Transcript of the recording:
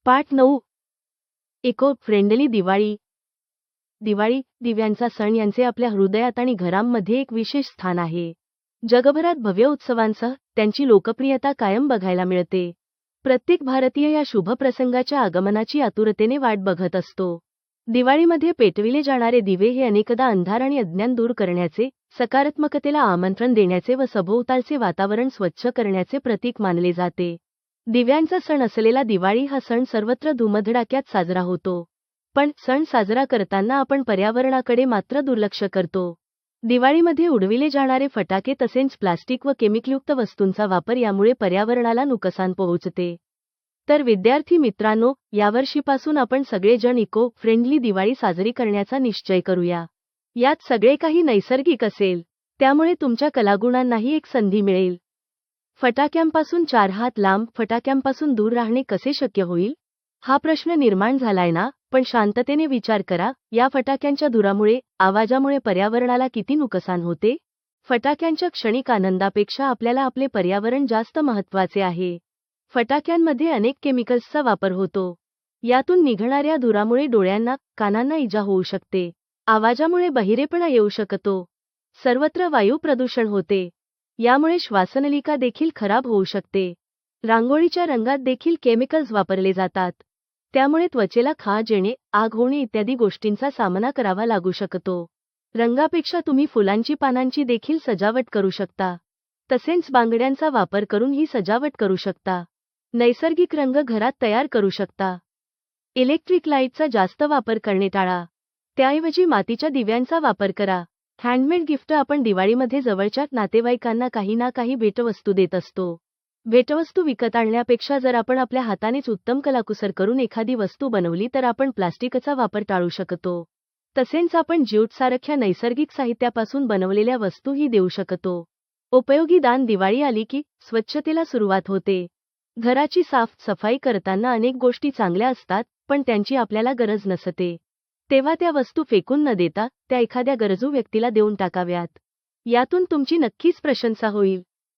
पाठ 9. Eco friendly Diwali. Diwali, दिव्यांचा सण यांचे आपल्या हृदयात आणि घरांमध्ये एक विशेष स्थान आहे. जगभरात भव्य उत्सवांसह त्यांची लोकप्रियता कायम बघायला मिळते. प्रत्येक भारतीय या शुभ प्रसंगाच्या आगमनाची आतुरतेने वाट बघत असतो. दिवाळीमध्ये पेटविले जाणारे दिवे हे अनेकदा अंधार आणि अज्ञान दूर करण्याचे, सकारात्मकतेला आमंत्रण देण्याचे व सभोवतालचे वातावरण स्वच्छ करण्याचे प्रतीक मानले जाते. दिव्यांचा सण असलेला दिवाळी हा सण सर्वत्र धुमधडाक्यात साजरा होतो. पण सण साजरा करताना आपण पर्यावरणाकडे मात्र दुर्लक्ष करतो. दिवाळीमध्ये उडविले जाणारे फटाके तसेच प्लास्टिक व केमिकलयुक्त वस्तूंचा वापर यामुळे पर्यावरणाला नुकसान पोहोचते. तर विद्यार्थी मित्रांनो, यावर्षीपासून आपण सगळेजण इको फ्रेंडली दिवाळी साजरी करण्याचा निश्चय करूया. यात सगळे काही नैसर्गिक असेल, त्यामुळे तुमच्या कलागुणांनाही एक संधी मिळेल. फटाक्यांपासून 4 हात लांब फटाक्यांपासून दूर राहणे कसे शक्य होईल? हा प्रश्न निर्माण झालाय ना? पण शांततेने विचार करा, या फटाक्यांच्या धुरामुळे, आवाजामुळे पर्यावरणाला किती नुकसान होते? फटाक्यांच्या क्षणिक आनंदापेक्षा आपल्याला आपले पर्यावरण जास्त महत्त्वाचे आहे. फटाक्यांमध्ये अनेक केमिकल्सचा वापर होतो. यातून निघणाऱ्या धुरामुळे डोळ्यांना, कानांना इजा होऊ शकते. आवाजामुळे बहिरेपणा येऊ शकतो. सर्वत्र वायू प्रदूषण होते. यामुळे श्वासनलिका देखील खराब होऊ शकते. रांगोळीच्या रंगात देखील केमिकल्स वापरले जातात. त्यामुळे त्वचेला खाज येणे, आग होणे इत्यादी गोष्टींचा सामना करावा लागू शकतो. रंगापेक्षा तुम्ही फुलांची पानांची देखील सजावट करू शकता. तसेच बांगड्यांचा वापर करून ही सजावट करू शकता. नैसर्गिक रंग घरात तयार करू शकता. इलेक्ट्रिक लाईटचा जास्त वापर करणे टाळा. त्याऐवजी मातीच्या दिव्यांचा वापर करा. हँडमेड गिफ्ट आपण दिवाळीमध्ये जवळच्या नातेवाईकांना काही ना काही भेटवस्तू देत असतो. भेटवस्तू विकत आणण्यापेक्षा जर आपण आपल्या हातानेच उत्तम कलाकुसर करून एखादी वस्तू बनवली तर आपण प्लास्टिकचा वापर टाळू शकतो. तसेच आपण ज्यूटसारख्या नैसर्गिक साहित्यापासून बनवलेल्या वस्तूही देऊ शकतो. उपयोगी दान. दिवाळी आली की स्वच्छतेला सुरुवात होते. घराची साफ-सफाई करताना अनेक गोष्टी चांगल्या असतात, पण त्यांची आपल्याला गरज नसते. तेव्हा त्या वस्तू फेकून न देता, त्या एखाद्या गरजू व्यक्तीला देऊन टाकाव्यात. यातून तुमची नक्कीच प्रशंसा होईल.